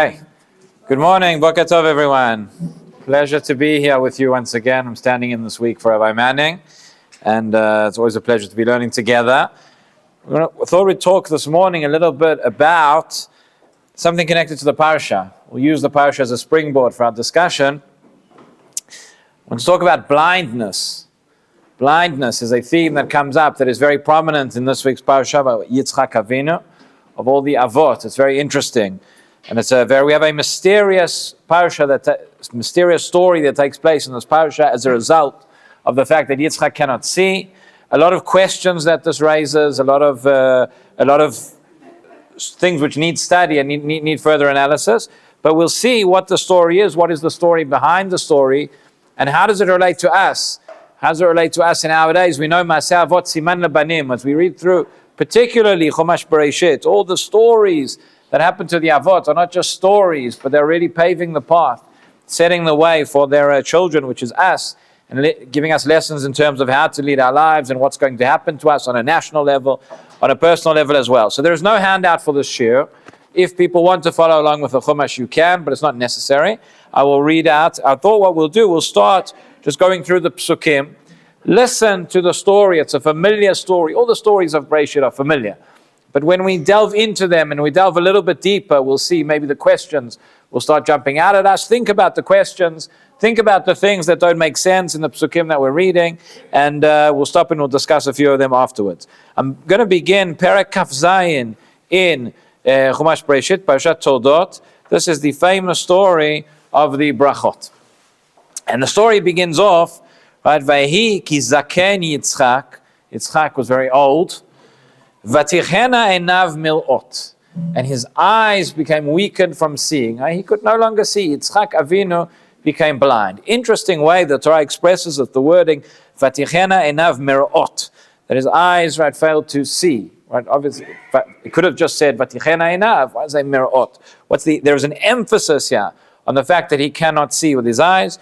Hey, good morning, Boker Tov, everyone. Pleasure to be here with you once again. I'm standing in this week for Rabbi Manning, and it's always a pleasure to be learning together. I thought we'd talk this morning a little bit about something connected to the Parsha. We'll use the Parsha as a springboard for our discussion. Let's talk about blindness. Blindness is a theme that comes up that is very prominent in this week's Parsha about Yitzchak Avinu, of all the Avot. It's very interesting. And we have a mysterious parsha, mysterious story that takes place in this parsha as a result of the fact that Yitzchak cannot see. A lot of questions that this raises, a lot of things which need study and need further analysis. But we'll see what the story is, what is the story behind the story, and how does it relate to us? How does it relate to us in our days? We know Maseh Avot Siman Lebanim, as we read through, particularly Chumash Bereshit, all the stories that happen to the Avot are not just stories, but they're really paving the path, setting the way for their children, which is us, and giving us lessons in terms of how to lead our lives and what's going to happen to us on a national level, on a personal level as well. So there's no handout for this shir. If people want to follow along with the Chumash, you can, but it's not necessary. I will read out. I thought what we'll do, we'll start just going through the psukim, listen to the story. It's a familiar story. All the stories of Bereshit are familiar. But when we delve into them and we delve a little bit deeper, we'll see maybe the questions will start jumping out at us. Think about the questions. Think about the things that don't make sense in the psukim that we're reading. And we'll stop and we'll discuss a few of them afterwards. I'm going to begin Perek Kaf Zayin in Chumash Bereshit, Parshat Toldot. This is the famous story of the brachot. And the story begins off, right? Vayehi ki zaken Yitzchak. Yitzchak was very old. Vatichena enav milot, and his eyes became weakened from seeing. He could no longer see. Yitzchak Avinu became blind. Interesting way the Torah expresses it, the wording Vatichena enav mirot, that his eyes failed to see. Right, obviously, it could have just said Vatichena enav. Why is it mirot? There's an emphasis here on the fact that he cannot see with his eyes.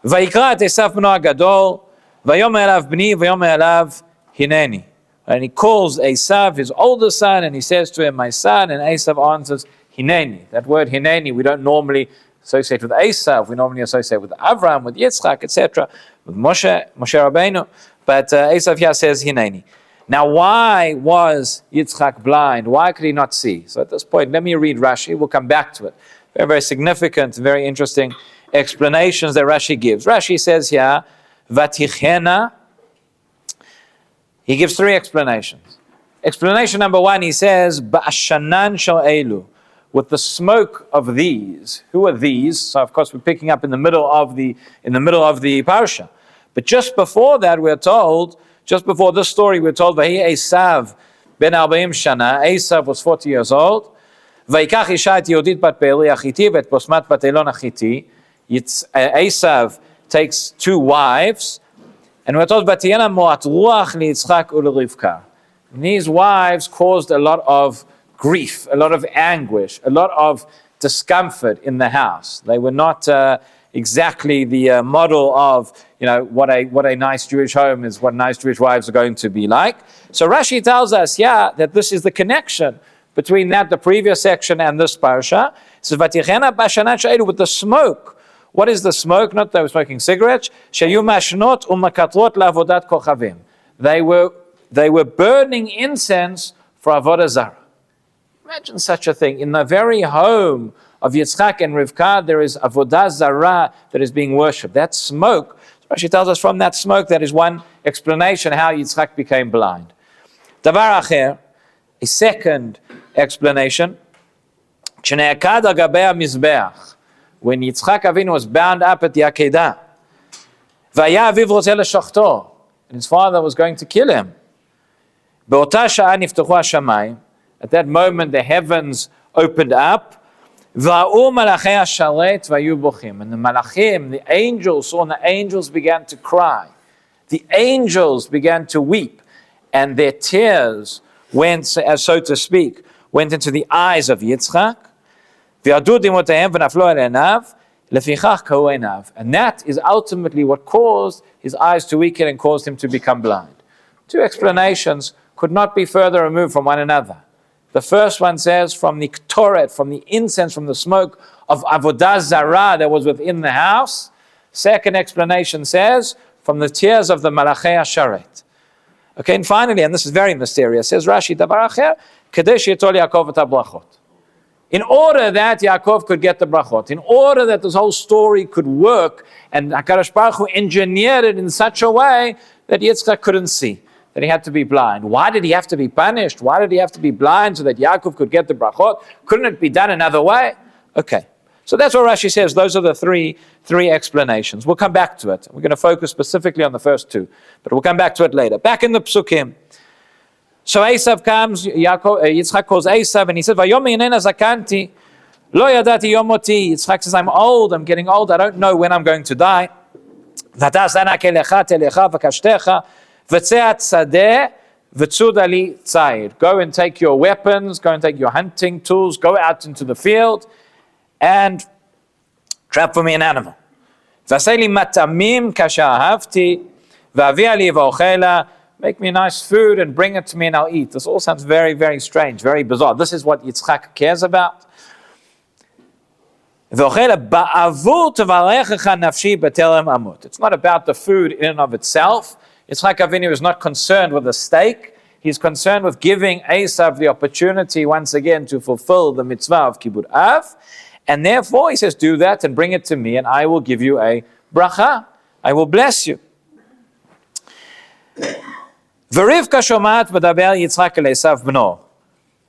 Vayikra et Esav bno hagadol, vayomer elav bni, vayomer elav hineni. And he calls Esav, his older son, and he says to him, my son, and Esav answers, Hineni. That word Hineni we don't normally associate with Esav, we normally associate with Avram, with Yitzchak, etc., with Moshe Rabbeinu, but Esav here says Hineni. Now why was Yitzchak blind? Why could he not see? So at this point, let me read Rashi, we'll come back to it. Very, very significant, very interesting explanations that Rashi gives. Rashi says here, Vatichena. He gives three explanations. Explanation number one, he says, Ba'ashanan shel elu, with the smoke of these. Who are these? So of course we're picking up in the middle of the parsha. But just before that, we're told, just before this story, we're told, Vahi Esav ben 40 shana. Esav was 40 years old. Vayikach isha et Yehudit bat Be'eri achiti v'et Bosmat bat Elon achiti. Esav takes two wives. And we're told, Batiyana moat ruach liYitzchak u'lerivka. These wives caused a lot of grief, a lot of anguish, a lot of discomfort in the house. They were not exactly the model of, what a nice Jewish home is, what nice Jewish wives are going to be like. So Rashi tells us, that this is the connection between the previous section and this parsha. So Vatichena b'ashanat she'elu, with the smoke. What is the smoke? Not that they were smoking cigarettes. Shayu mashnot umakatrot la'avodat kochavim. They were burning incense for avodah zarah. Imagine such a thing. In the very home of Yitzchak and Rivka, there is avodah zarah that is being worshipped. That smoke, she tells us from that smoke, that is one explanation how Yitzchak became blind. Davar acher, a second explanation. Shene'akad al gabei hamizbeach. When Yitzchak Avinu was bound up at the Akedah, Vaya aviv rozeh leshochto, and his father was going to kill him. Be'ota sha'a niftachu hashamayim. At that moment, the heavens opened up. Va'u malachei hasharet vayu bochim. And the malachim, the angels, saw, and the angels began to cry. The angels began to weep, and their tears went, so to speak, went into the eyes of Yitzchak. And that is ultimately what caused his eyes to weaken and caused him to become blind. Two explanations could not be further removed from one another. The first one says from the ktoret, from the incense, from the smoke of avodah zarah that was within the house. Second explanation says from the tears of the malachei hasharet. Okay, and finally, and this is very mysterious, says Rashi, davar acher, kadesh yitol Yaakov et habrachot. In order that Yaakov could get the brachot, in order that this whole story could work, and HaKadosh Baruch Hu engineered it in such a way that Yitzchak couldn't see, that he had to be blind. Why did he have to be punished? Why did he have to be blind so that Yaakov could get the brachot? Couldn't it be done another way? Okay, so that's what Rashi says. Those are the three explanations. We'll come back to it. We're going to focus specifically on the first two, but we'll come back to it later. Back in the Psukim. So Esav comes, Yitzchak calls Esav, and he says, Vayomi inena zakanti, lo yadati yom moti. Yitzchak says, I'm old, I'm getting old, I don't know when I'm going to die. Vatas ana kelecha telecha v'kashtecha v'tzeat sadeh v'tzud ali tzayid. Go and take your weapons, go and take your hunting tools, go out into the field, and trap for me an animal. V'aseli matamim kasha ahavti, v'avi ali v'ochela. Make me nice food and bring it to me and I'll eat. This all sounds very, very strange, very bizarre. This is what Yitzchak cares about. It's not about the food in and of itself. Yitzchak Avinu is not concerned with the steak. He's concerned with giving Esav the opportunity once again to fulfill the mitzvah of Kibbud Av. And therefore he says, do that and bring it to me and I will give you a bracha. I will bless you. V'rivka shomat v'daber Yitzchak el Esav b'no.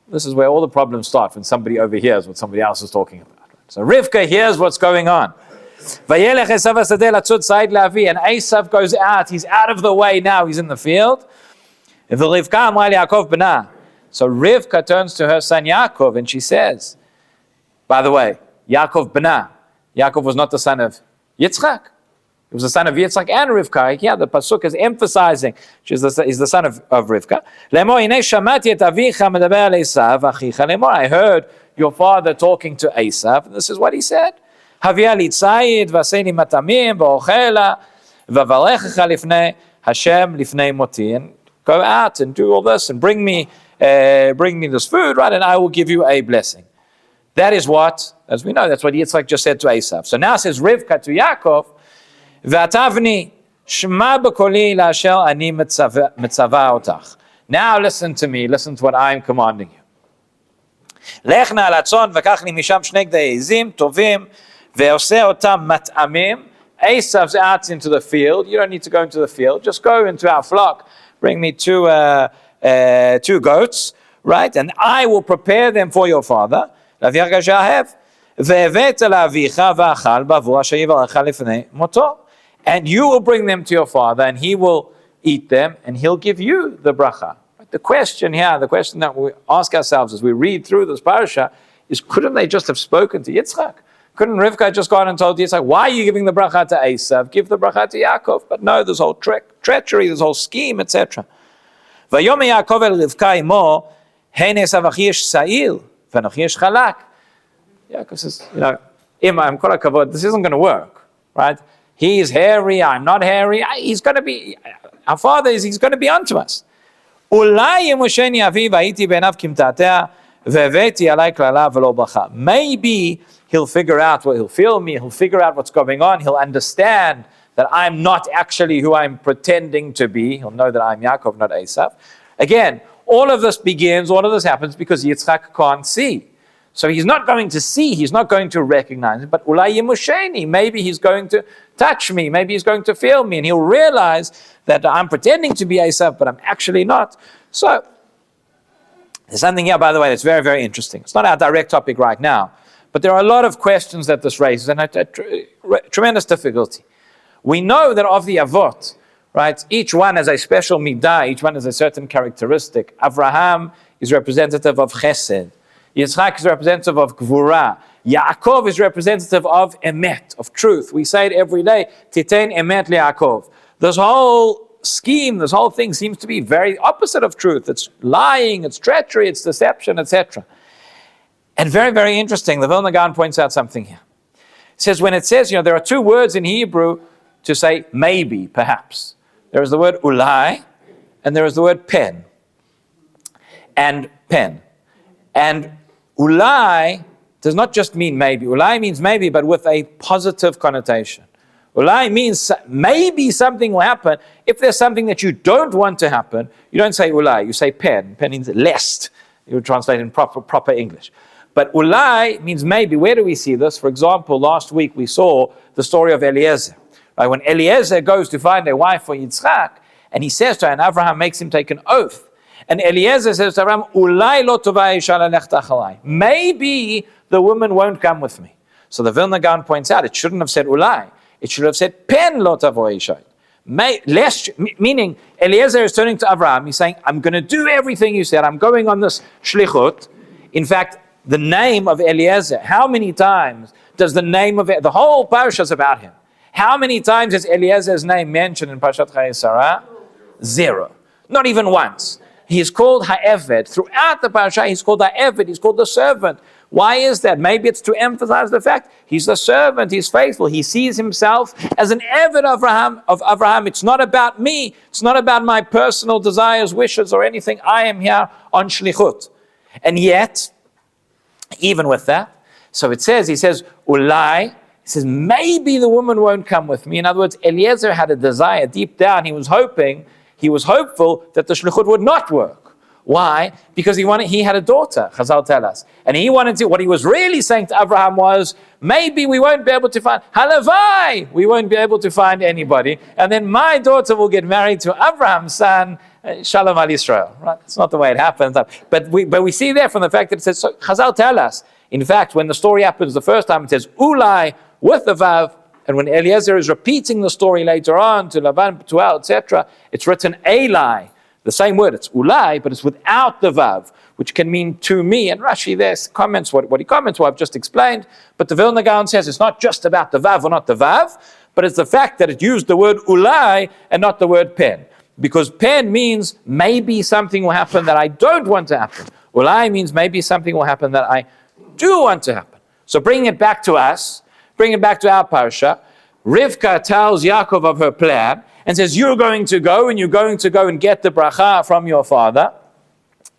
This is where all the problems start, when somebody overhears what somebody else is talking about. So Rivka hears what's going on. Vayelech Esav hasadeh latzud tzayid la'avi, and Esav goes out. He's out of the way now. He's in the field. V'rivka amra Yaakov b'na. So Rivka turns to her son Yaakov and she says, by the way, Yaakov b'na. Yaakov was not the son of Yitzchak. He was the son of Yitzchak and Rivka. Yeah, the pasuk is emphasizing he's the son of Rivka. I heard your father talking to Esav. This is what he said. And go out and do all this and bring me this food, right? And I will give you a blessing. That is what, as we know, that's what Yitzchak just said to Esav. So now says Rivka to Yaakov, V'atavni shma b'koli la'asher ani mitzava otach. Now listen to me, listen to what I'm commanding you. Lech na al hatzon v'kach li misham shnei gdei ezim tovim ve'oseh otam mat'amim. Esav's out into the field. You don't need to go into the field. Just go into our flock. Bring me two goats, right? And I will prepare them for your father. Ve'eveta la'avicha v'achal b'avur asher yivarecha lifnei moto. And you will bring them to your father, and he will eat them, and he'll give you the bracha. The question here, the question that we ask ourselves as we read through this parasha is, couldn't they just have spoken to Yitzchak? Couldn't Rivka just gone and told Yitzchak, why are you giving the bracha to Esav? Give the bracha to Yaakov. But no, this whole treachery, this whole scheme, etc. Vayom Yaakov el Rivka imo, hein Esav achi yesh sa'il, v'anochi yesh chalak. Yaakov says, Imam, kol hakavod, this isn't going to work, right? He's hairy, I'm not hairy. He's going to be, our father he's going to be onto us. Maybe he'll figure out he'll feel me, he'll figure out what's going on, he'll understand that I'm not actually who I'm pretending to be. He'll know that I'm Yaakov, not Esav. Again, all of this happens because Yitzchak can't see. So he's not going to see, he's not going to recognize it, but ulai yimusheni, maybe he's going to touch me, maybe he's going to feel me, and he'll realize that I'm pretending to be Esav, but I'm actually not. So, there's something here, by the way, that's very, very interesting. It's not our direct topic right now, but there are a lot of questions that this raises, and tremendous difficulty. We know that of the Avot, right, each one has a special midah, each one has a certain characteristic. Avraham is representative of chesed. Yitzchak is representative of Gvura. Yaakov is representative of Emet, of truth. We say it every day, Titein Emet LeYaakov. This whole scheme, this whole thing seems to be very opposite of truth. It's lying, it's treachery, it's deception, etc. And very, very interesting, the Vilna Gaon points out something here. It says, when it says, there are two words in Hebrew to say maybe, perhaps. There is the word ulai, and there is the word pen. And pen. And ulai does not just mean maybe. Ulai means maybe, but with a positive connotation. Ulai means maybe something will happen. If there's something that you don't want to happen, you don't say ulai, you say pen. Pen means lest. You would translate in proper English. But ulai means maybe. Where do we see this? For example, last week we saw the story of Eliezer. Right? When Eliezer goes to find a wife for Yitzchak, and he says to her, and Abraham makes him take an oath. And Eliezer says to Abraham, ulai lo tova isha lelech tachalai. Maybe the woman won't come with me. So the Vilna Gaon points out, it shouldn't have said ulai. It should have said pen lo tavo isha. Meaning, Eliezer is turning to Abraham. He's saying, I'm going to do everything you said. I'm going on this shlichut. In fact, the name of Eliezer, how many times does the name of it, the whole Parsha is about him. How many times is Eliezer's name mentioned in Parshat TORAH? 0. Not even once. He is called Ha'eved. Throughout the Parsha, he's called Ha'eved. He's called the servant. Why is that? Maybe it's to emphasize the fact he's the servant. He's faithful. He sees himself as an Eved of Abraham. It's not about me. It's not about my personal desires, wishes, or anything. I am here on shlichut. And yet, even with that, so it says, he says, ulai, he says, maybe the woman won't come with me. In other words, Eliezer had a desire deep down. He was hopeful that the shlichut would not work. Why? Because he had a daughter, Chazal tell us. And he wanted to, what he was really saying to Abraham was, maybe we won't be able to find, halavai, we won't be able to find anybody. And then my daughter will get married to Abraham's son, Shalom al Yisrael. Right? That's not the way it happens. But we see there from the fact that it says, so Chazal tell us, in fact, when the story happens the first time, it says, ulai, with the vav, and when Eliezer is repeating the story later on to Laban, Betuel, etc., it's written Eli. The same word, it's ulai, but it's without the vav, which can mean to me. And Rashi there comments what he comments, what I've just explained. But the Vilna Gaon says it's not just about the vav or not the vav, but it's the fact that it used the word ulai and not the word pen. Because pen means maybe something will happen that I don't want to happen. Ulai means maybe something will happen that I do want to happen. So bringing it back to us, bring it back to our parsha, Rivka tells Yaakov of her plan and says, you're going to go and get the bracha from your father.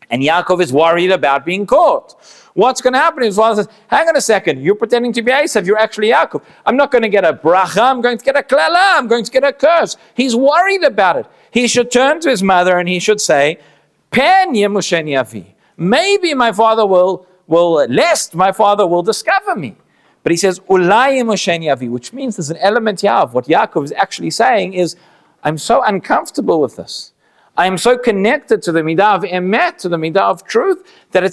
And Yaakov is worried about being caught. What's going to happen? His father says, hang on a second, you're pretending to be Esav, you're actually Yaakov. I'm not going to get a bracha, I'm going to get a klala, I'm going to get a curse. He's worried about it. He should turn to his mother and he should say, Pen yemusheni avi. Maybe my father lest my father will discover me. But he says, ulai yemusheni avi, which means there's an element here of what Yaakov is actually saying is, I'm so uncomfortable with this. I am so connected to the midah of emet, to the midah of truth, that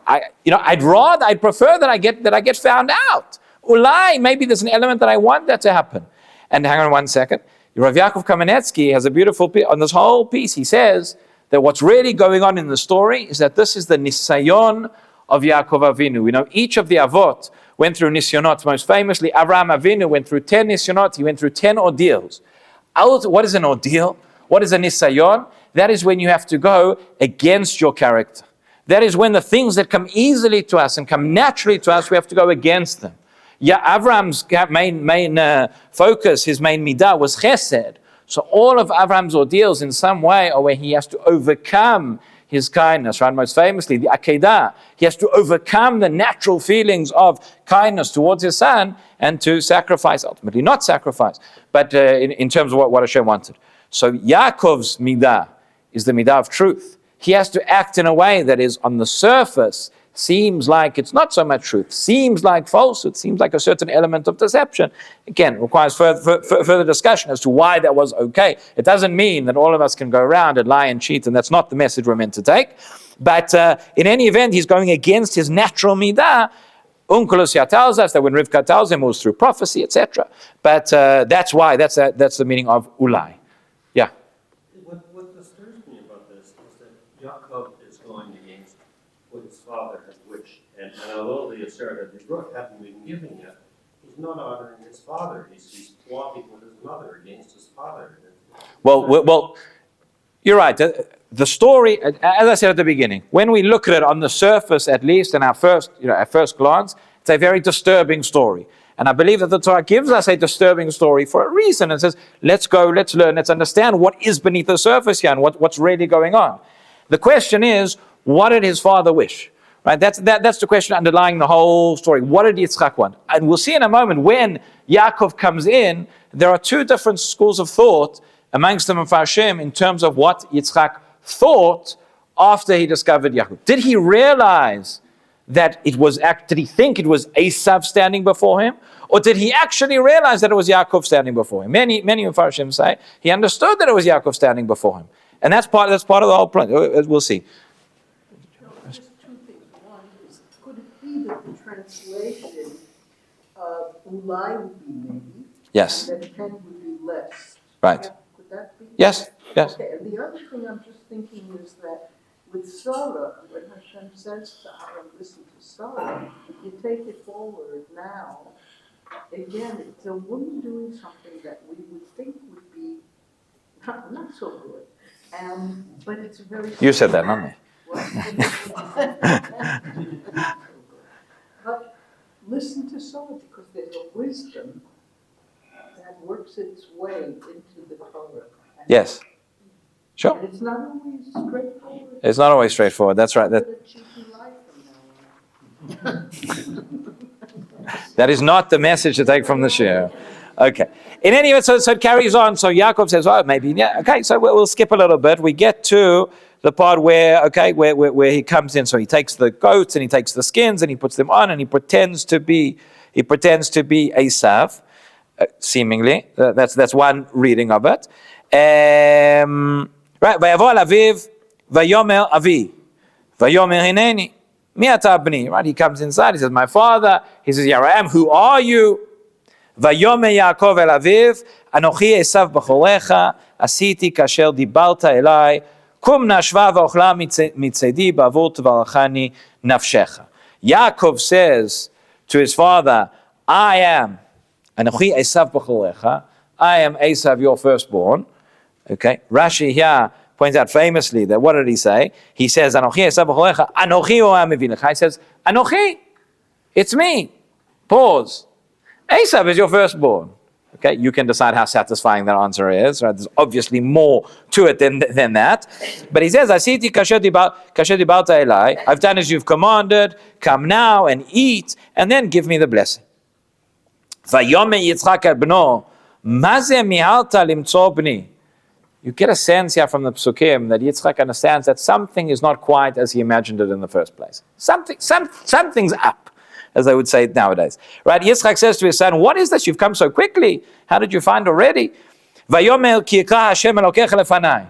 I'd prefer that I get found out. Ulai, maybe there's an element that I want that to happen. And hang on one second. Rav Yaakov Kamenetsky has a beautiful piece on this whole piece. He says that what's really going on in the story is that this is the nisayon of Yaakov Avinu. We know each of the avot went through nisyonot. Most famously, Avraham Avinu went through 10 nisyonot. He went through 10 ordeals. What is an ordeal? What is a nisayon? That is when you have to go against your character. That is when the things that come easily to us and come naturally to us, we have to go against them. Avram's main focus, his main midah was chesed. So all of Avram's ordeals in some way are where he has to overcome his kindness, right? Most famously, the Akedah. He has to overcome the natural feelings of kindness towards his son and to sacrifice, ultimately not sacrifice, but in terms of what Hashem wanted. So Yaakov's midah is the midah of truth. He has to act in a way that is on the surface, seems like it's not so much truth, seems like falsehood, seems like a certain element of deception. Again, it requires further discussion as to why that was okay. It doesn't mean that all of us can go around and lie and cheat, and that's not the message we're meant to take. But in any event, he's going against his natural midah. Unkelos tells us that when Rivka tells him it was through prophecy, etc. But that's why, that's the meaning of ulai. Yeah. What disturbs me about this is that Yaakov is going against what his father has wished. And although the assert of the brook haven't been given yet, he's not honoring his father. He's walking with his mother against his father. Well, you're right. The story, as I said at the beginning, when we look at it on the surface, at least in our first glance, it's a very disturbing story. And I believe that the Torah gives us a disturbing story for a reason. It says, let's go, let's learn, let's understand what is beneath the surface here and what's really going on. The question is, What did his father wish? Right? That's the question underlying the whole story. What did Yitzchak want? And we'll see in a moment when Yaakov comes in, there are two different schools of thought amongst them Mepharshim in terms of what Yitzchak thought after he discovered Yaakov. Did he realize that did he think it was Esav standing before him? Or did he actually realize that it was Yaakov standing before him? Many Mepharshim say he understood that it was Yaakov standing before him. And that's part of the whole plan. We'll see. Just two things. One is, could it be that the translation of Ulai would be maybe? Yes. And then 10 would be less? Right. Could that be? Yes. Okay, and the other thing I'm just thinking is that with Sarah, when Hashem says to Aaron, listen to Sarah, you take it forward now. Again, it's a woman doing something that we would think would be not so good. But it's very... You said that, not me. But listen to Sarah, because there's a wisdom that works its way into the Torah. Yes. Sure. And it's not always straightforward. It's not always straightforward. That's right. That is not the message to take from the share. Okay. In any event, so it carries on. So Yaakov says, "Oh, maybe, yeah." Okay. So we'll skip a little bit. We get to the part where he comes in. So he takes the goats and he takes the skins and he puts them on and he pretends to be Esav, seemingly. That's one reading of it. Right. Vayavo al aviv, vayomer avi, vayomer hineni. Right, he comes inside, he says, my father, he says, here I am, who are you? Vayomer Yaakov el aviv, anochi Esav b'chorecha, asiti kasher dibarta elai, kum nashva v'ochla mitzedi b'avur tvarachani nafshecha. Yaakov says to his father, I am, anochi Esav b'chorecha, I am Esav, your firstborn. Okay, Rashi here points out famously that what did he say? He says, Anochi Esav b'chorecha, Anochi oam evinecha. He says, Anochi, it's me. Pause. Esav is your firstborn. Okay, you can decide how satisfying that answer is. Right? There's obviously more to it than that. But he says, Asiti kasher dibarta elai. I've done as you've commanded. Come now and eat, and then give me the blessing. Vayomer Yitzchak el bno, ma ze mihalta limtzo bni. You get a sense here from the Psukim that Yitzchak understands that something is not quite as he imagined it in the first place. Something's up, as they would say nowadays. Right? Yitzchak says to his son, what is this? You've come so quickly. How did you find already? Vayomer ki yikra Hashem Elokecha lefanai.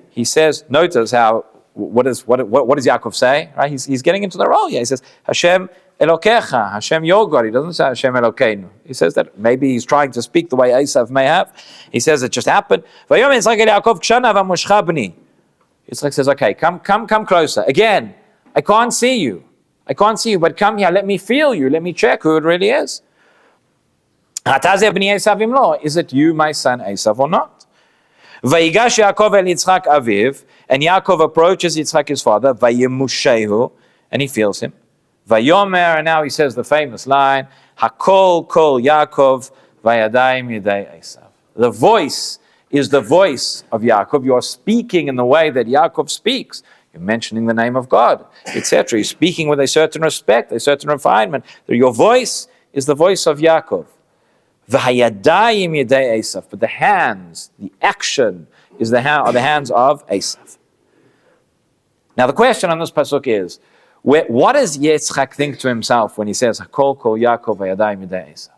He says, notice how, what does Yaakov say? Right? He's getting into the role here. He says, Hashem Elokecha, Hashem your God. He doesn't say Hashem Elokeinu. He says that maybe he's trying to speak the way Esav may have. He says it just happened. Yitzchak says, okay, come closer. Again, I can't see you, but come here, let me feel you, let me check who it really is. Is it you, my son Esav, or not? Vayigash Yaakov el Yitzchak aviv, and Yaakov approaches Yitzchak his father, vayemushehu, and he feels him. Vayomer, and now he says the famous line, Hakol kol Yaakov vayadayim yedei Esav. The voice is the voice of Yaakov. You are speaking in the way that Yaakov speaks. You're mentioning the name of God, etc. You're speaking with a certain respect, a certain refinement. Your voice is the voice of Yaakov. Vayadayim yedei Esav. But the hands, the action, are the hands of Esav. Now the question on this pasuk is, what does Yitzchak think to himself when he says, Hakol kol Yaakov vayadayim yedei Esav?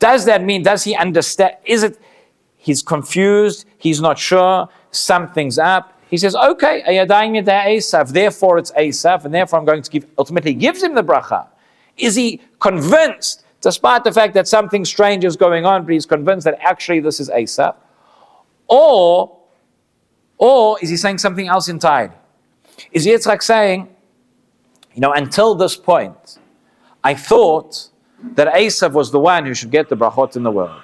Does that mean, does he understand, is it, he's confused, he's not sure, something's up. He says, okay, ayadayim yedei Esav, therefore it's Esav, and therefore I'm going to ultimately gives him the bracha. Is he convinced, despite the fact that something strange is going on, but he's convinced that actually this is Esav? Or is he saying something else entirely? Is Yitzchak saying, until this point, I thought that Esav was the one who should get the brachot in the world.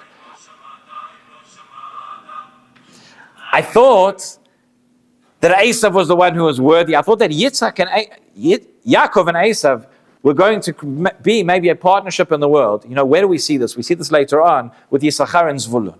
I thought that Esav was the one who was worthy. I thought that Yaakov and Esav were going to be maybe a partnership in the world. Where do we see this? We see this later on with Yisachar and Zvulun.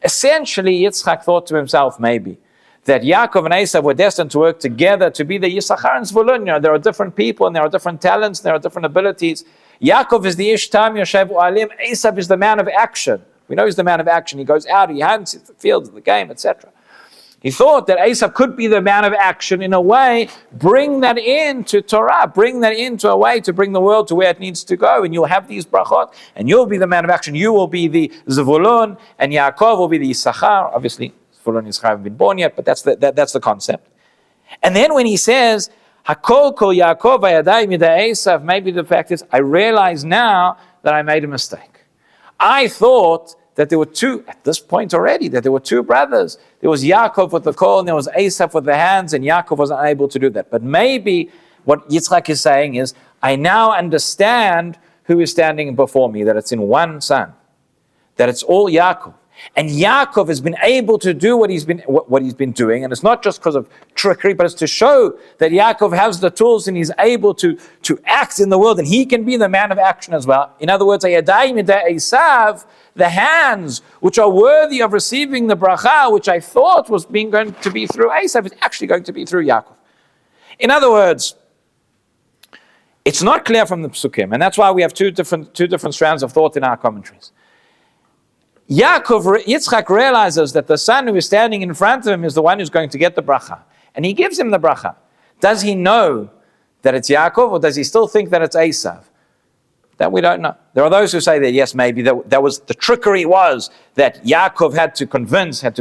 Essentially, Yitzchak thought to himself maybe that Yaakov and Esav were destined to work together to be the Yisachar and Zvulun. There are different people and there are different talents, and there are different abilities. Yaakov is the Ish Tam Yoshev U'alim. Esav is the man of action. We know he's the man of action. He goes out, he hunts the fields, the game, etc. He thought that Esav could be the man of action in a way, bring that into Torah, bring that into a way to bring the world to where it needs to go, and you'll have these brachot, and you'll be the man of action. You will be the Zvulun, and Yaakov will be the Yisachar. Obviously, Zvulun and Yisachar haven't been born yet, but that's the concept. And then when he says, Hakol kol Yaakov vayadai midei Esav, maybe the fact is, I realize now that I made a mistake. I thought that there were two, at this point already, that there were two brothers. There was Yaakov with the call and there was Esav with the hands, and Yaakov was unable to do that. But maybe what Yitzchak is saying is, I now understand who is standing before me, that it's in one son, that it's all Yaakov. And Yaakov has been able to do what he's been doing, and it's not just because of trickery, but it's to show that Yaakov has the tools and he's able to act in the world, and he can be the man of action as well. In other words, Ayadai midei Esav, the hands which are worthy of receiving the bracha, which I thought was going to be through Esav, is actually going to be through Yaakov. In other words, it's not clear from the Psukim, and that's why we have two different strands of thought in our commentaries. Yitzchak realizes that the son who is standing in front of him is the one who's going to get the bracha. And he gives him the bracha. Does he know that it's Yaakov, or does he still think that it's Esav? That we don't know. There are those who say that yes, maybe that was the trickery was that Yaakov had to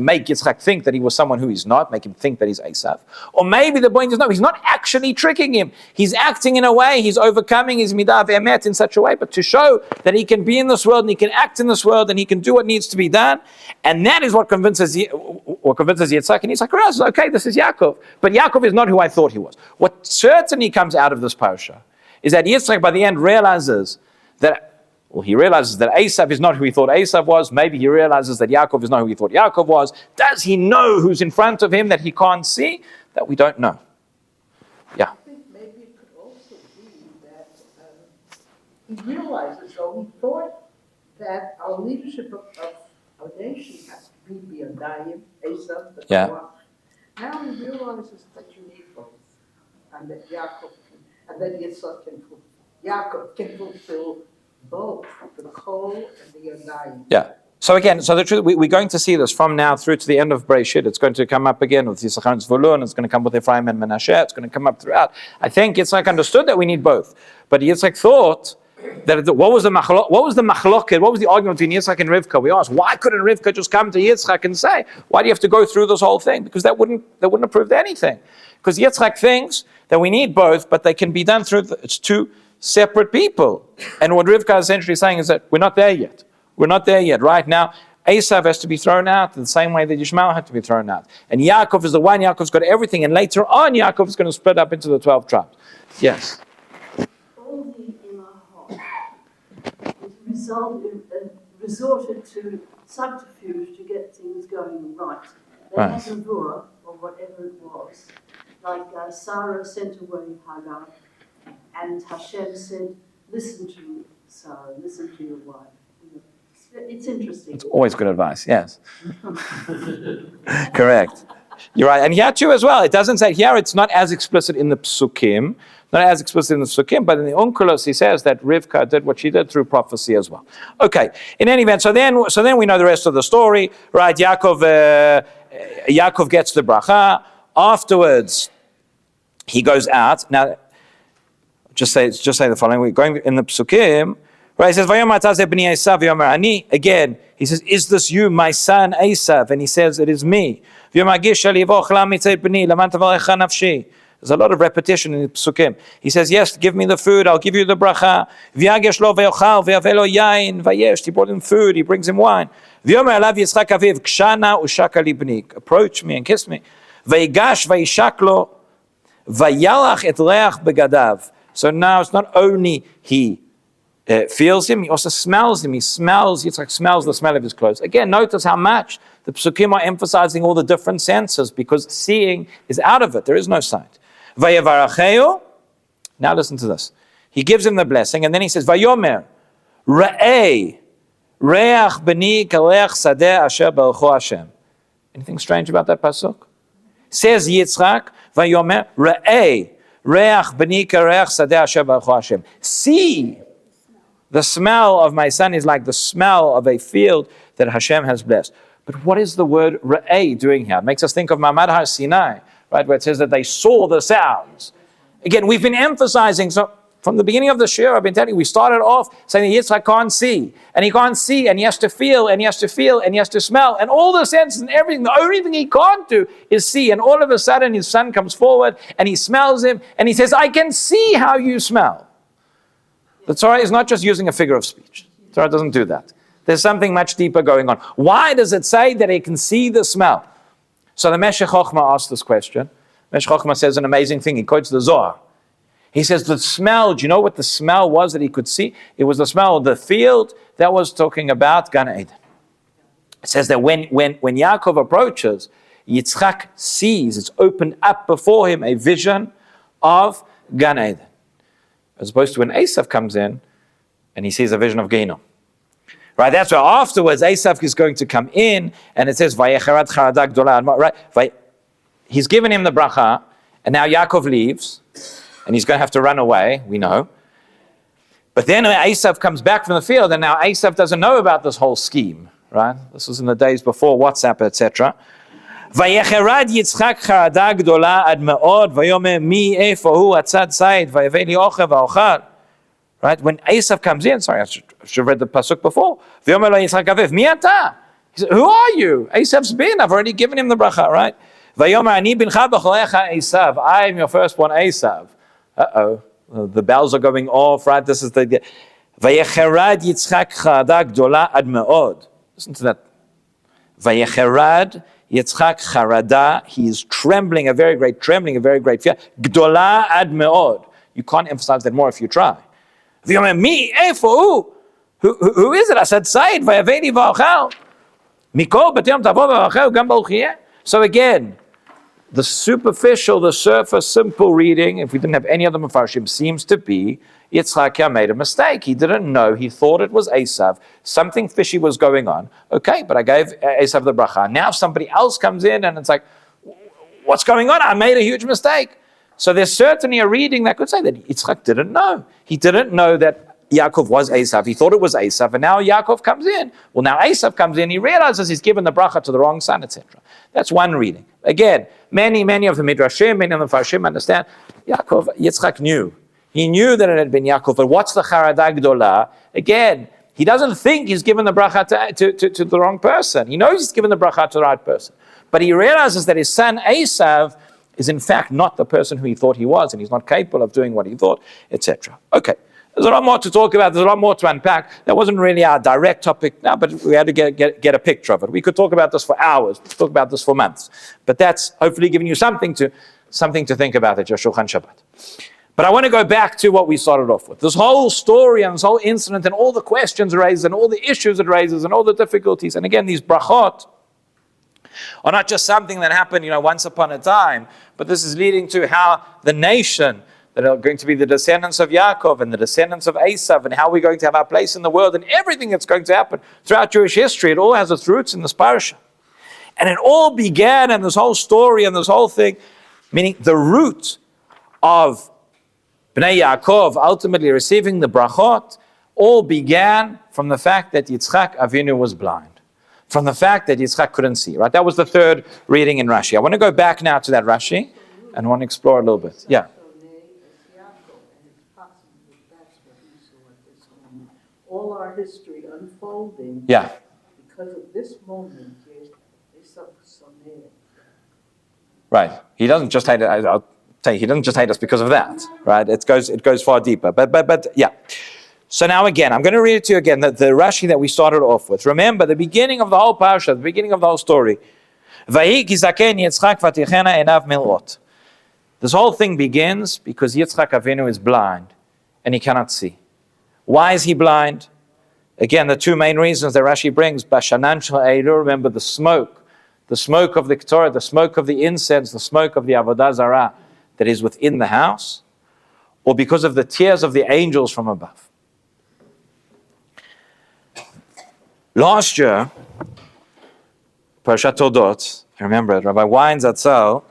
make Yitzchak think that he was someone who he's not, make him think that he's Esav. Or maybe the point is no, he's not actually tricking him. He's acting in a way, he's overcoming his midah ve'emet in such a way, but to show that he can be in this world and he can act in this world and he can do what needs to be done. And that is what convinces Yitzchak. And Yitzchak realizes, okay, this is Yaakov. But Yaakov is not who I thought he was. What certainly comes out of this parsha is that Yitzchak by the end realizes that Esav is not who he thought Esav was. Maybe he realizes that Yaakov is not who he thought Yaakov was. Does he know who's in front of him that he can't see? That we don't know. Yeah. I think maybe it could also be that he realizes, though he thought that our leadership of our nation has to be Yadayim, Esav, the TORAH. Now he realizes that you need both, and that Yaakov and that Yaakov can fulfill both the Kol and the Yadayim. Yeah. So again, the truth, we're going to see this from now through to the end of Bereshit. It's going to come up again with Yisachar and Zvulun. It's going to come with Ephraim and Menashe. It's going to come up throughout. I think Yitzchak understood that we need both, but Yitzchak thought that what was the machloket? What was the argument between Yitzchak and Rivka? We asked, why couldn't Rivka just come to Yitzchak and say, why do you have to go through this whole thing? Because that wouldn't have proved anything. Because Yitzchak thinks that we need both, but they can be done through it's two separate people. And what Rivka is essentially saying is that we're not there yet. We're not there yet. Right now, Esav has to be thrown out in the same way that Yishmael had to be thrown out. And Yaakov is the one, Yaakov's got everything, and later on Yaakov is going to split up into the 12 tribes. Yes? All the Imahot resorted to subterfuge to get things going right. They had a Torah, or whatever it was, like Sarah sent away Hagar, and Hashem said, listen to Sarah, listen to your wife. It's interesting. It's always good advice, yes. Correct. You're right. And here too as well, it doesn't say here, it's not as explicit in the Psukim, but in the Onkelos he says that Rivka did what she did through prophecy as well. Okay, in any event, so then we know the rest of the story, right? Yaakov gets the bracha. Afterwards, he goes out. Now, just say the following. We're going in the Psukim. Right, he says, "Vayom ataz b'ni Esav v'yomer ani." Again, he says, "Is this you, my son Esav?" And he says, "It is me." There's a lot of repetition in the Psukim. He says, "Yes, give me the food. I'll give you the bracha." He brought him food. He brings him wine. Approach me and kiss me. So now it's not only he feels him, he also smells him. Yitzchak smells the smell of his clothes. Again, notice how much the Psukim are emphasizing all the different senses, because seeing is out of it. There is no sight. Vayevaracheu. Now listen to this. He gives him the blessing, and then he says, Vayomer, Ra'ei, Reach b'ni kareach sadeh asher baruchu Hashem. Anything strange about that pasuk? Says Yitzchak, Vayomer Re'eh, Reach B'ni Kareach Sadeh Asher Baruch Hashem. See, the smell of my son is like the smell of a field that Hashem has blessed. But what is the word Re'eh doing here? It makes us think of Mamad Har Sinai, right, where it says that they saw the sounds. Again, we've been emphasizing, so from the beginning of the shir, I've been telling you, we started off saying that Yitzchak can't see, and he can't see, and he has to feel, and he has to feel, and he has to smell, and all the senses and everything. The only thing he can't do is see, and all of a sudden his son comes forward, and he smells him, and he says, I can see how you smell. The Torah is not just using a figure of speech. The Torah doesn't do that. There's something much deeper going on. Why does it say that he can see the smell? So the Meshech Chochmah asked this question. Meshech Chochmah says an amazing thing. He quotes the Zohar. He says the smell, do you know what the smell was that he could see? It was the smell of the field that was talking about Gan Eden. It says that when Yaakov approaches, Yitzchak sees, it's opened up before him a vision of Gan Eden. As opposed to when Esav comes in and he sees a vision of Gehinnom. Right, that's where afterwards Esav is going to come in and it says, Vayecharad charada gdola, right? He's given him the bracha and now Yaakov leaves. And he's going to have to run away, we know. But then Esav comes back from the field, and now Esav doesn't know about this whole scheme, right? This was in the days before WhatsApp, etc. Vayecherad Yitzchak charada gdola ad me'od, vayomer mi efo hu atzad sayid, vayavei li ochel va'ochal. Right? When Esav comes in, sorry, I should have read the pasuk before. Vayomer lo Yitzchak aviv, mi ata? He said, who are you? Esav's been, I've already given him the bracha, right? Vayomer ani bincha b'cholecha Esav, I am your firstborn Esav. The bells are going off, right? This is the Vayecherad Yitzchak charada gdola ad me'od. Listen to that. Vayecherad Yitzchak charada. He is trembling, a very great fear. Gdola ad me'od. You can't emphasize that more if you try. V'yomer mi efo hu? Who is it? I said Said vayavei li va'ochel. Mikol b'tiyom tavo v'ochel gam baruch yeh. So again, the superficial, the surface, simple reading, if we didn't have any other Mefarshim, seems to be Yitzchak made a mistake. He didn't know. He thought it was Esav. Something fishy was going on. Okay, but I gave Esav the bracha. Now somebody else comes in and it's like, what's going on? I made a huge mistake. So there's certainly a reading that could say that Yitzchak didn't know. He didn't know that Yaakov was Esav. He thought it was Esav, and now Yaakov comes in. Well, now Esav comes in. He realizes he's given the bracha to the wrong son, etc. That's one reading. Again, many of the Midrashim, many of the Farshim understand Yitzchak knew. He knew that it had been Yaakov. But what's the charada gdola? Again, he doesn't think he's given the bracha to the wrong person. He knows he's given the bracha to the right person. But he realizes that his son Esav is in fact not the person who he thought he was, and he's not capable of doing what he thought, etc. Okay. There's a lot more to talk about. There's a lot more to unpack. That wasn't really our direct topic now, but we had to get a picture of it. We could talk about this for hours. We could talk about this for months. But that's hopefully giving you something to think about at your Shulchan Shabbat. But I want to go back to what we started off with. This whole story and this whole incident and all the questions raised and all the issues it raises and all the difficulties. And again, these brachot are not just something that happened, once upon a time, but this is leading to how the nation that are going to be the descendants of Yaakov and the descendants of Esav, and how we're going to have our place in the world, and everything that's going to happen throughout Jewish history. It all has its roots in this Parshat. And it all began, and this whole story and this whole thing, meaning the root of Bnei Yaakov ultimately receiving the brachot, all began from the fact that Yitzchak Avinu was blind. From the fact that Yitzchak couldn't see, right? That was the third reading in Rashi. I want to go back now to that Rashi, and I want to explore a little bit. Yeah. All our history unfolding. Yeah. Because of this moment, it's so near. Right. He doesn't just hate it. I'll tell you, he doesn't just hate us because of that. Right. It goes far deeper. But yeah. So now again, I'm going to read it to you again. The Rashi that we started off with. Remember the beginning of the whole parsha, the beginning of the whole story. This whole thing begins because Yitzchak Avinu is blind and he cannot see. Why is he blind? Again, the two main reasons that Rashi brings, Bashanan Shel Eilu, remember the smoke of the Torah, the smoke of the incense, the smoke of the Avodah Zarah that is within the house, or because of the tears of the angels from above. Last year, Parshat Toldot, I remember it, Rabbi Wein Zatzal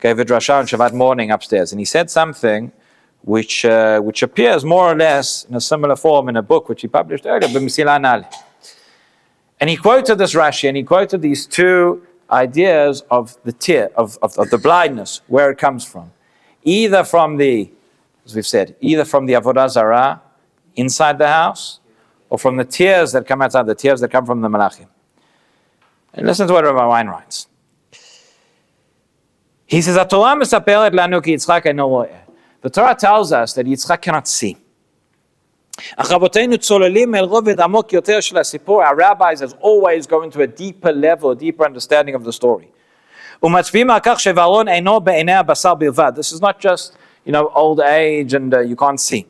gave a drasha on Shabbat morning upstairs, and he said something which appears more or less in a similar form in a book which he published earlier, B'Mesila Nali. And he quoted this Rashi, and he quoted these two ideas of the tear, of the blindness, where it comes from. Either from the, as we've said, either from the Avodah Zarah inside the house, or from the tears that come outside, the tears that come from the Malachim. And listen to what Rabbi Wein writes. He says, the Torah tells us that Yitzchak cannot see. Our rabbis, as always, go into a deeper level, a deeper understanding of the story. This is not just, old age and you can't see.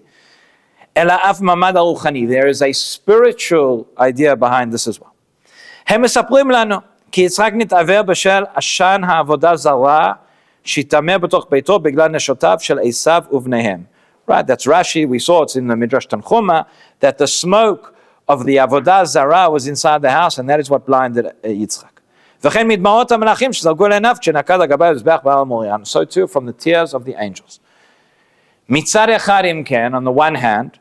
There is a spiritual idea behind this as well. Right, that's Rashi. We saw it's in the Midrash Tanchuma that the smoke of the Avodah Zarah was inside the house, and that is what blinded Yitzchak. So too from the tears of the angels. On the one hand,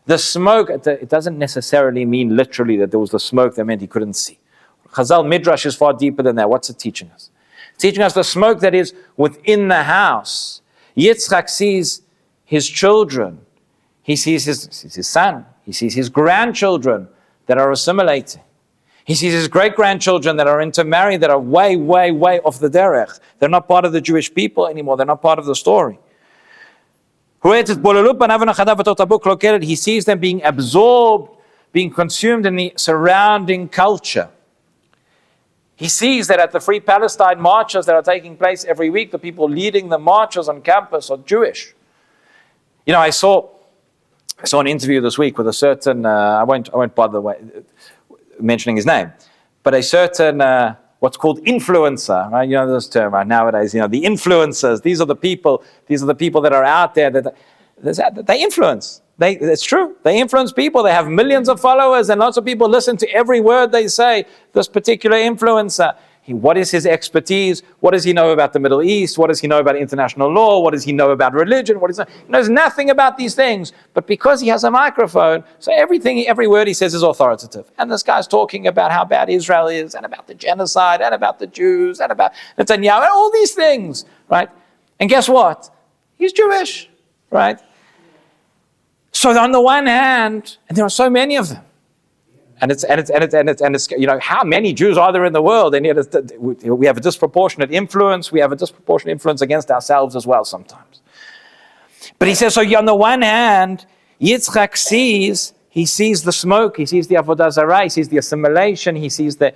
the smoke, it doesn't necessarily mean literally that there was the smoke that meant he couldn't see. Chazal Midrash is far deeper than that. What's it teaching us? It's teaching us the smoke that is within the house. Yitzchak sees his children. He sees his son. He sees his grandchildren that are assimilating. He sees his great-grandchildren that are intermarrying, that are way, way, way off the derech. They're not part of the Jewish people anymore. They're not part of the story. He sees them being absorbed, being consumed in the surrounding culture. He sees that at the Free Palestine marches that are taking place every week, the people leading the marches on campus are Jewish. I saw an interview this week with a certain, I won't bother mentioning his name, but a certain, what's called influencer, right? This term right nowadays, the influencers. These are the people that are out there that they influence. It's true. They influence people. They have millions of followers, and lots of people listen to every word they say. This particular influencer, what is his expertise? What does he know about the Middle East? What does he know about international law? What does he know about religion? He knows nothing about these things. But because he has a microphone, so every word he says is authoritative. And this guy's talking about how bad Israel is, and about the genocide, and about the Jews, and about Netanyahu, and all these things, right? And guess what? He's Jewish, right? So on the one hand, and there are so many of them, and it's how many Jews are there in the world? And yet we have a disproportionate influence. We have a disproportionate influence against ourselves as well sometimes. But he says, so on the one hand, Yitzchak sees the smoke, he sees the Avodah Zarah, he sees the assimilation, he sees the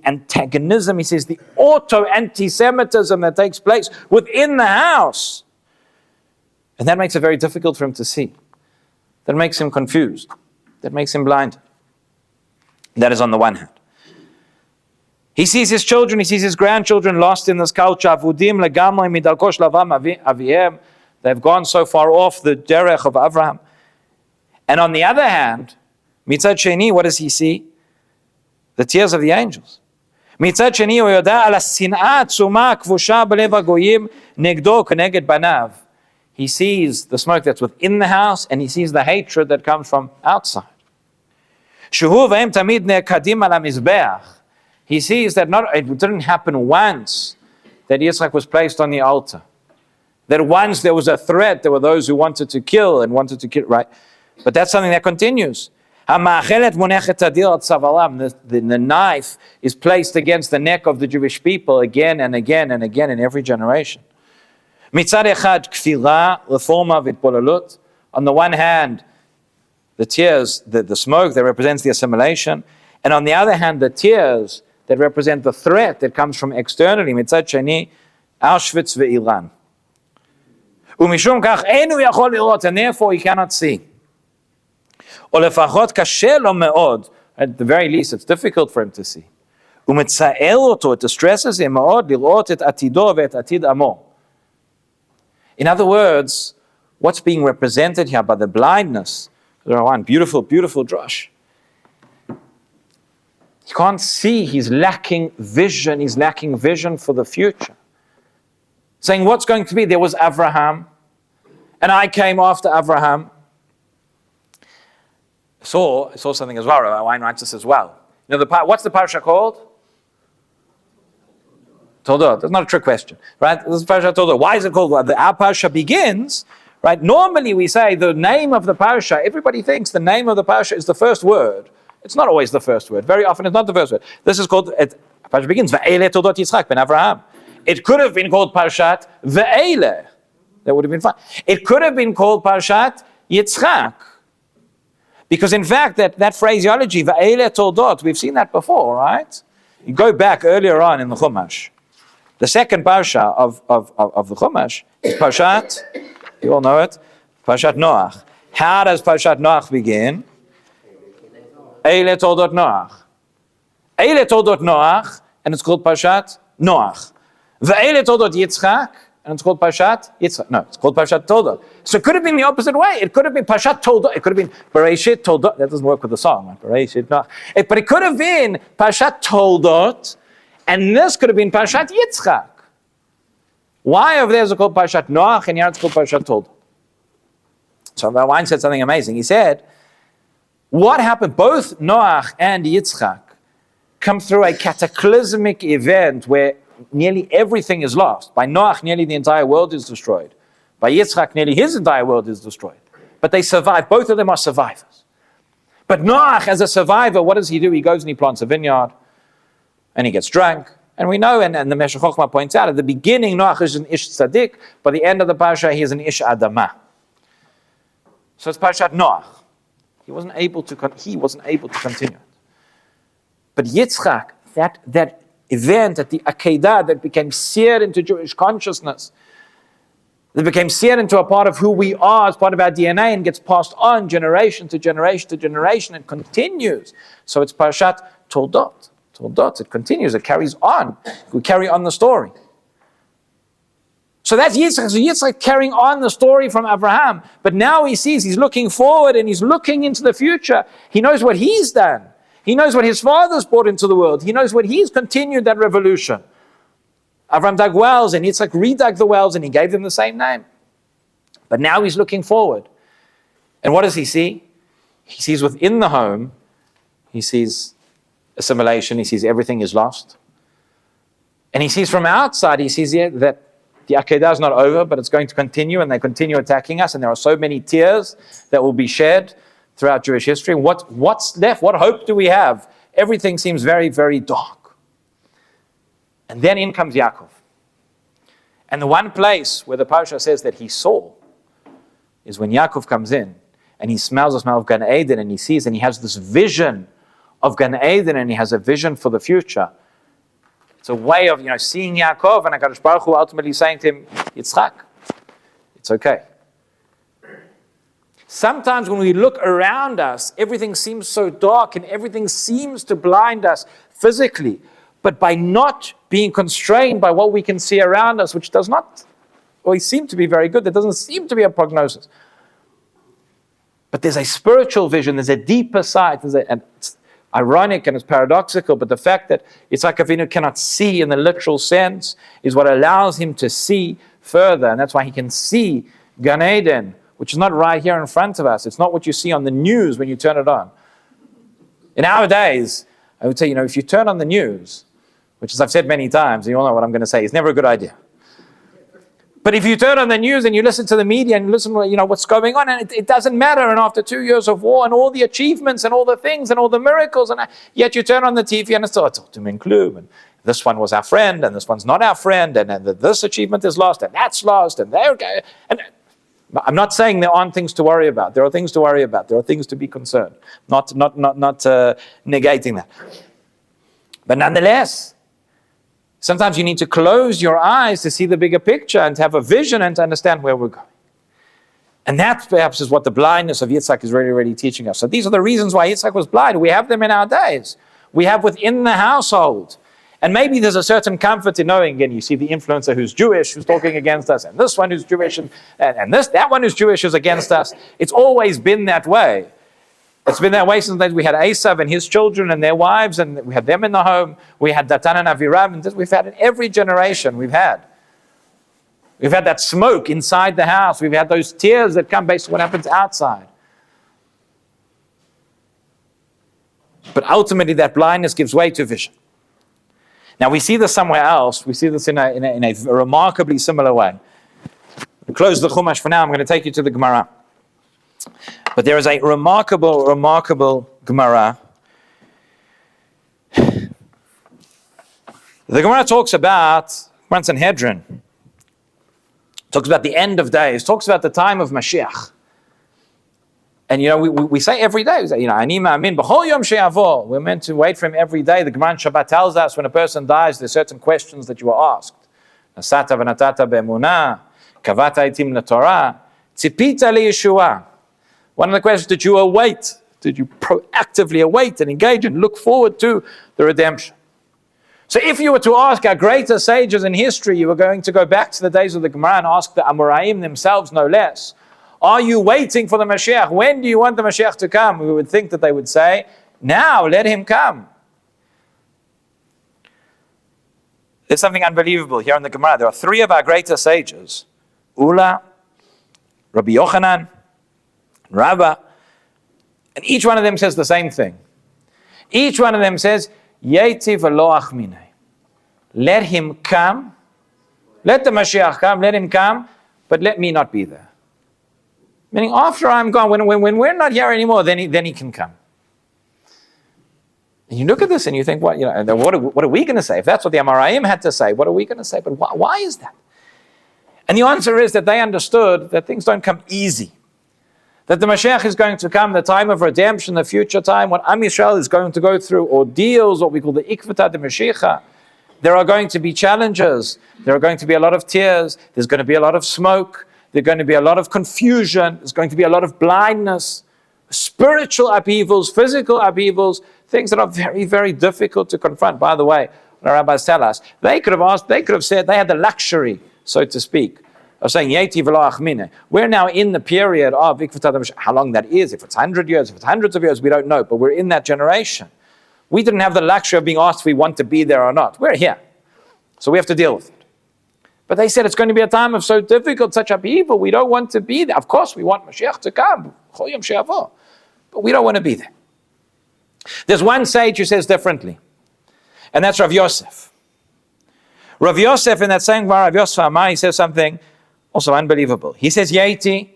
antagonism, he sees the auto-anti-Semitism that takes place within the house. And that makes it very difficult for him to see. That makes him confused. That makes him blind. That is on the one hand. He sees his children, he sees his grandchildren lost in this culture. They've gone so far off the derech of Avraham. And on the other hand, mitzad sheni, what does he see? The tears of the angels. Mitzad sheni, הוא יודע על השנאה העצומה הכבושה בלב הגויים נגדו כנגד בניו. He sees the smoke that's within the house, and he sees the hatred that comes from outside. He sees that it didn't happen once that Yitzchak was placed on the altar. That once there was a threat, there were those who wanted to kill, right? But that's something that continues. The knife is placed against the neck of the Jewish people again and again and again in every generation. On the one hand, the tears, the smoke that represents the assimilation, and on the other hand, the tears that represent the threat that comes from externally. Mitzad sheni, Auschwitz ve'iran. And therefore he cannot see. At the very least, it's difficult for him to see. It distresses him. In other words, what's being represented here by the blindness? One beautiful, beautiful drush. He can't see. He's lacking vision. He's lacking vision for the future. Saying, what's going to be? There was Abraham, and I came after Abraham. I saw something as well. Rabbi Wine writes this as well. You know, what's the parsha called? Toldot. That's not a trick question, right? This is Parshat Toldot. Why is it called? Well, our parsha begins, right? Normally we say the name of the parsha. Everybody thinks the name of the parsha is the first word. It's not always the first word. Very often it's not the first word. This is called, parsha begins, Ve'ele Toldot Yitzchak ben Avraham. It could have been called Parshat Ve'ele. That would have been fine. It could have been called Parshat Yitzchak. Because in fact, that phraseology, Ve'ele Toldot, we've seen that before, right? You go back earlier on in the Chumash. The second parsha of the Chumash is Parshat, you all know it, Parshat Noach. How does Parshat Noach begin? Eile Toldot Noach. Eile Toldot Noach, and it's called Parshat Noach. Ve'eile Toldot Yitzchak, and it's called Parshat Yitzchak. No, it's called Parshat Toldot. So it could have been the opposite way. It could have been Parshat Toldot. It could have been Bereshit Toldot. That doesn't work with the song, right? Bereshit Noach. But it could have been Parshat Toldot, and this could have been Parshat Yitzchak. Why over there is it called Parshat Noach, and here it's called Parshat Toldot? So Rabbi Wine said something amazing. He said, what happened? Both Noach and Yitzchak come through a cataclysmic event where nearly everything is lost. By Noach, nearly the entire world is destroyed. By Yitzchak, nearly his entire world is destroyed. But they survive. Both of them are survivors. But Noach, as a survivor, what does he do? He goes and he plants a vineyard, and he gets drunk. And we know, and the Meshech Chochmah points out, at the beginning, Noach is an Ish Tzaddik. By the end of the Parsha, he is an Ish Adamah. So it's Parshat Noach. He wasn't able to continue it. But Yitzchak, that event at the Akedah that became seared into Jewish consciousness, that became seared into a part of who we are as part of our DNA and gets passed on generation to generation to generation and continues. So it's Parshat Toldot. Toldot, it continues, it carries on. We carry on the story. So that's Yitzchak. So Yitzchak carrying on the story from Abraham. But now he sees, he's looking forward and he's looking into the future. He knows what he's done. He knows what his father's brought into the world. He knows what he's continued that revolution. Abraham dug wells and Yitzchak redug the wells and he gave them the same name. But now he's looking forward. And what does he see? He sees within the home, he sees assimilation, he sees everything is lost. And he sees from outside, he sees that the Akedah is not over, but it's going to continue, and they continue attacking us, and there are so many tears that will be shed throughout Jewish history. What's left? What hope do we have? Everything seems very, very dark. And then in comes Yaakov. And the one place where the Parsha says that he saw is when Yaakov comes in, and he smells the smell of Gan Eden, and he sees, and he has this vision of Gan Eden, and he has a vision for the future. It's a way of, seeing Yaakov, and HaKadosh Baruch Hu ultimately saying to him, Yitzchak, it's okay. Sometimes when we look around us, everything seems so dark, and everything seems to blind us physically. But by not being constrained by what we can see around us, which does not always seem to be very good, there doesn't seem to be a prognosis. But there's a spiritual vision, there's a deeper side, and it's ironic and it's paradoxical, but the fact that Yitzchak Avinu cannot see in the literal sense is what allows him to see further, and that's why he can see Gan Eden, which is not right here in front of us. It's not what you see on the news when you turn it on. In our days, I would say, if you turn on the news, which as I've said many times, and you all know what I'm going to say, it's never a good idea. But if you turn on the news and you listen to the media and you listen to what's going on, and it doesn't matter, and after 2 years of war and all the achievements and all the things and all the miracles, and yet you turn on the TV and it's all doom and gloom, and this one was our friend and this one's not our friend, and this achievement is lost and that's lost, and and I'm not saying there aren't things to worry about. There are things to worry about. There are things to be concerned. Not negating that. But nonetheless, sometimes you need to close your eyes to see the bigger picture and to have a vision and to understand where we're going. And that perhaps is what the blindness of Yitzchak is really, really teaching us. So these are the reasons why Yitzchak was blind. We have them in our days. We have within the household. And maybe there's a certain comfort in knowing, again, you see the influencer who's Jewish, who's talking against us, and this one who's Jewish, and that one who's Jewish is against us. It's always been that way. It's been that way since we had Esav and his children and their wives, and we had them in the home. We had Datan and Aviram, and we've had in every generation we've had. We've had that smoke inside the house. We've had those tears that come based on what happens outside. But ultimately that blindness gives way to vision. Now we see this somewhere else. We see this in a remarkably similar way. We'll close the Chumash for now. I'm going to take you to the Gemara. But there is a remarkable Gemara. The Gemara talks about Sanhedrin. Talks about the end of days. Talks about the time of Mashiach. And we say every day, we say, Ani ma'amin b'chol yom she'yavor. We're meant to wait for him every day. The Gemara in Shabbat tells us when a person dies, there's certain questions that you are asked. Nasata v'natata be'emunah, kavata itim LaTorah, tzipita liYeshua. One of the questions, did you await? Did you proactively await and engage and look forward to the redemption? So if you were to ask our greater sages in history, you were going to go back to the days of the Gemara and ask the Amoraim themselves, no less, are you waiting for the Mashiach? When do you want the Mashiach to come? We would think that they would say, now, let him come. There's something unbelievable here in the Gemara. There are three of our greater sages, Ula, Rabbi Yochanan, Rabbi, and each one of them says the same thing. Each one of them says, Yeti v'lo achminei. Let him come. Let the Mashiach come. Let him come. But let me not be there. Meaning, after I'm gone, when we're not here anymore, then he can come. And you look at this and you think, what are we going to say? If that's what the Amoraim had to say, what are we going to say? But why is that? And the answer is that they understood that things don't come easy. That the Mashiach is going to come, the time of redemption, the future time, what OUisrael is going to go through, ordeals, what we call the Ikvata de Mashiach. There are going to be challenges. There are going to be a lot of tears. There's going to be a lot of smoke. There's going to be a lot of confusion. There's going to be a lot of blindness, spiritual upheavals, physical upheavals, things that are very, very difficult to confront. By the way, the rabbis tell us, they could have said, they had the luxury, so to speak, of saying, Yeti v'lo achmine. We're now in the period of Ikvata de Mashiach. How long that is, if it's 100 years, if it's hundreds of years, we don't know, but we're in that generation. We didn't have the luxury of being asked if we want to be there or not. We're here. So we have to deal with it. But they said it's going to be a time of so difficult, such upheaval, we don't want to be there. Of course, we want Mashiach to come, but we don't want to be there. There's one sage who says differently, and that's Rav Yosef. Rav Yosef, in that same Rav Yosef Amar, he says something also unbelievable. He says, Yeti,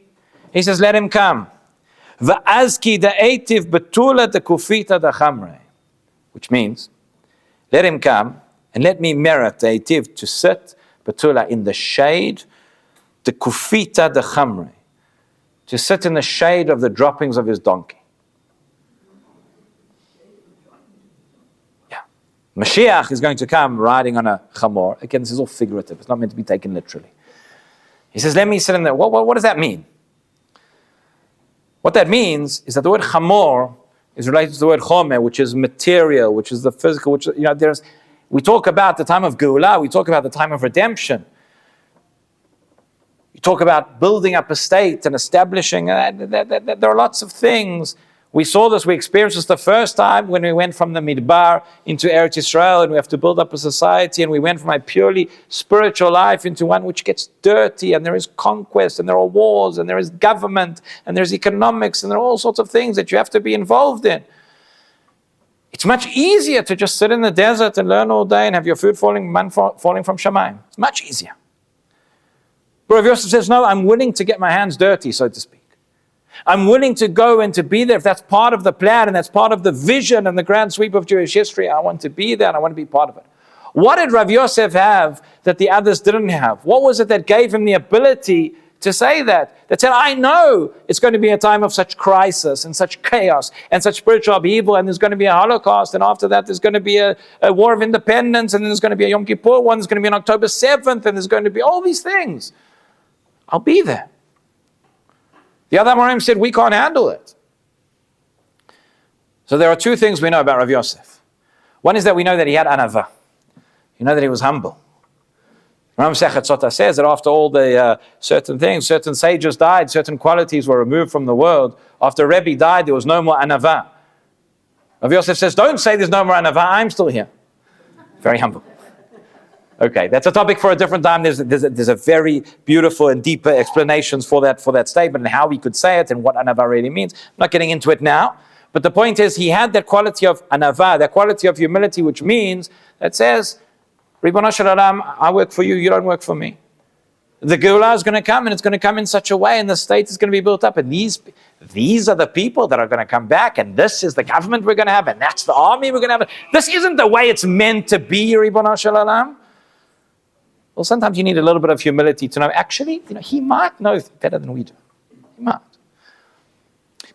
he says, let him come. V'azki da'etiv betula dekufita da'chamre. Which means, let him come, and let me merit da'etiv to sit betula in the shade, dekufita da'chamre. To sit in the shade of the droppings of his donkey. Yeah. Mashiach is going to come riding on a chamor. Again, this is all figurative. It's not meant to be taken literally. He says, let me sit in there. What does that mean? What that means is that the word chamor is related to the word chomer, which is material, which is the physical, which, we talk about the time of Geulah, we talk about the time of redemption. We talk about building up a state and establishing, there are lots of things. We saw this, we experienced this the first time when we went from the Midbar into Eretz Yisrael, and we have to build up a society, and we went from a purely spiritual life into one which gets dirty, and there is conquest, and there are wars, and there is government, and there's economics, and there are all sorts of things that you have to be involved in. It's much easier to just sit in the desert and learn all day and have your food falling from Shamayim. It's much easier. But Rav Yosef says, no, I'm willing to get my hands dirty, so to speak. I'm willing to go and to be there if that's part of the plan and that's part of the vision and the grand sweep of Jewish history. I want to be there and I want to be part of it. What did Rav Yosef have that the others didn't have? What was it that gave him the ability to say that? That said, I know it's going to be a time of such crisis and such chaos and such spiritual upheaval, and there's going to be a Holocaust, and after that there's going to be a war of independence, and then there's going to be a Yom Kippur one, there's going to be an October 7th, and there's going to be all these things. I'll be there. The other Amoraim said, we can't handle it. So there are two things we know about Rav Yosef. One is that we know that he had anava. You know that he was humble. Ram Sechet Sota says that after all the certain things, certain sages died, certain qualities were removed from the world. After Rebbe died, there was no more anava. Rav Yosef says, don't say there's no more anava, I'm still here. Very humble. Okay, that's a topic for a different time. There's a very beautiful and deeper explanations for that statement and how we could say it and what anava really means. I'm not getting into it now. But the point is, he had that quality of anava, that quality of humility, which means, that says, Ribono Shel Olam, I work for you, you don't work for me. The Geulah is going to come, and it's going to come in such a way, and the state is going to be built up, and these are the people that are going to come back, and this is the government we're going to have, and that's the army we're going to have. This isn't the way it's meant to be, Ribono Shel Olam. Well, sometimes you need a little bit of humility to know, actually, he might know better than we do. He might.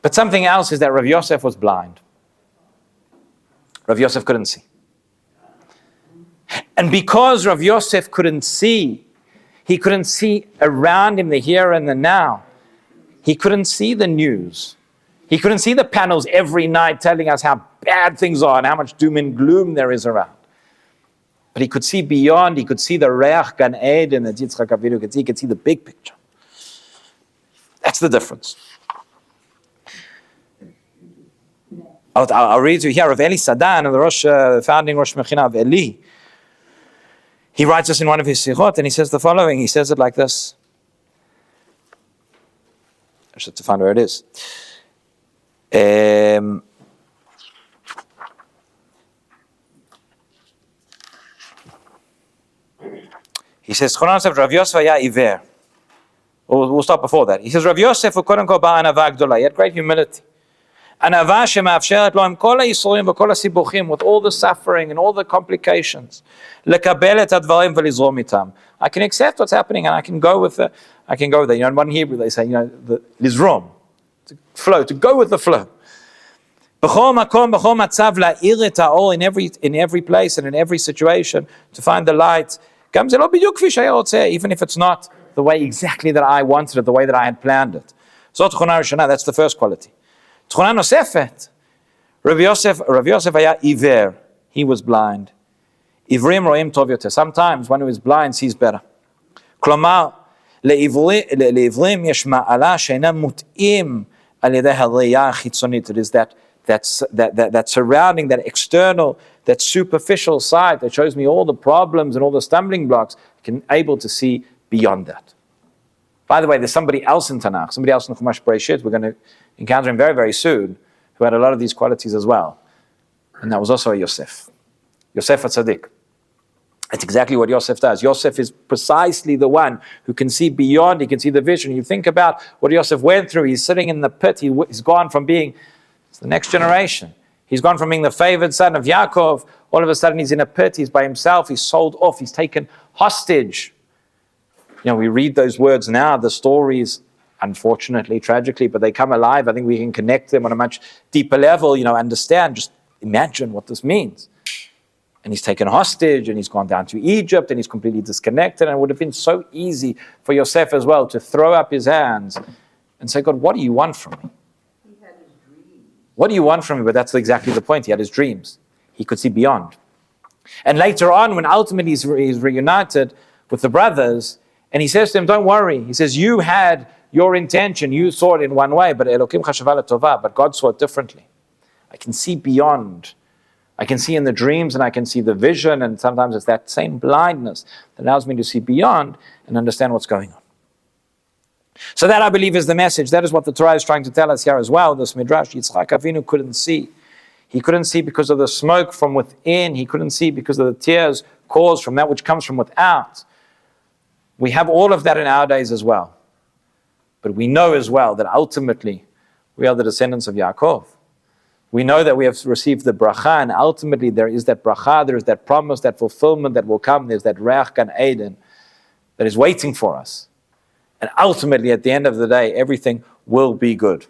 But something else is that Rav Yosef was blind. Rav Yosef couldn't see. And because Rav Yosef couldn't see, he couldn't see around him the here and the now. He couldn't see the news. He couldn't see the panels every night telling us how bad things are and how much doom and gloom there is around. But he could see beyond. He could see the Reach Gan Eden that Yitzchak Avinu could see. He could see the big picture. That's the difference. I'll read to you here of Eli Sadan, the founding Rosh Mechina of Eli. He writes this in one of his sichot, and he says the following. He says it like this. I just have to find where it is. He says, Rav Yosef היה עיוור. We'll start before that. He says, Rav Yosef הוא קודם כל בא ענווה גדולה. He had great humility. ענווה שמאפשרת לו עם כל הייסורים וכל הסיבוכים, with all the suffering and all the complications, לקבל את הדברים ולזרום איתם. I can accept what's happening and I can go with it. In one Hebrew they say, לזרום, to flow, to go with the flow. בכל מקום, בכל מצב, להאיר את האור in every place and in every situation, to find the light. גם זה לא בדיוק כפי שהיה רוצה, even if it's not the way exactly that I wanted it, the way that I had planned it. זאת תכונה ראשונה, that's the first quality. תכונה נוספת, Rabbi Yosef היה עיוור, he was blind. עיוורים רואים טוב יותר. Sometimes one who is blind sees better. כלומר, לעיוורים יש מעלה שאינם מוטעים על ידי הראייה החיצונית. It is that surrounding, that external, that superficial side that shows me all the problems and all the stumbling blocks, I can able to see beyond that. By the way, there's somebody else in Tanakh, somebody else in Chumash Bereshit, we're going to encounter him very, very soon, who had a lot of these qualities as well. And that was also a Yosef. Yosef HaTzadik. That's exactly what Yosef does. Yosef is precisely the one who can see beyond, he can see the vision. You think about what Yosef went through. He's sitting in the pit. He's gone from being the next generation. He's gone from being the favored son of Yaakov. All of a sudden he's in a pit. He's by himself. He's sold off. He's taken hostage. We read those words now, the stories, unfortunately, tragically, but they come alive. I think we can connect them on a much deeper level, understand, just imagine what this means. And he's taken hostage, and he's gone down to Egypt, and he's completely disconnected, and it would have been so easy for Yosef as well to throw up his hands and say, God, what do you want from me? He had his dreams. What do you want from me? But that's exactly the point. He had his dreams. He could see beyond. And later on, when ultimately he's reunited with the brothers, and he says to them, don't worry. He says, you had your intention. You saw it in one way, but Elokim chashava letovah, but God saw it differently. I can see beyond. I can see in the dreams and I can see the vision, and sometimes it's that same blindness that allows me to see beyond and understand what's going on. So that, I believe, is the message. That is what the Torah is trying to tell us here as well. This Midrash, Yitzchak Avinu couldn't see. He couldn't see because of the smoke from within. He couldn't see because of the tears caused from that which comes from without. We have all of that in our days as well. But we know as well that ultimately we are the descendants of Yaakov. We know that we have received the bracha, and ultimately there is that bracha, there is that promise, that fulfillment that will come. There's that Reach Gan Eden that is waiting for us. And ultimately, at the end of the day, everything will be good.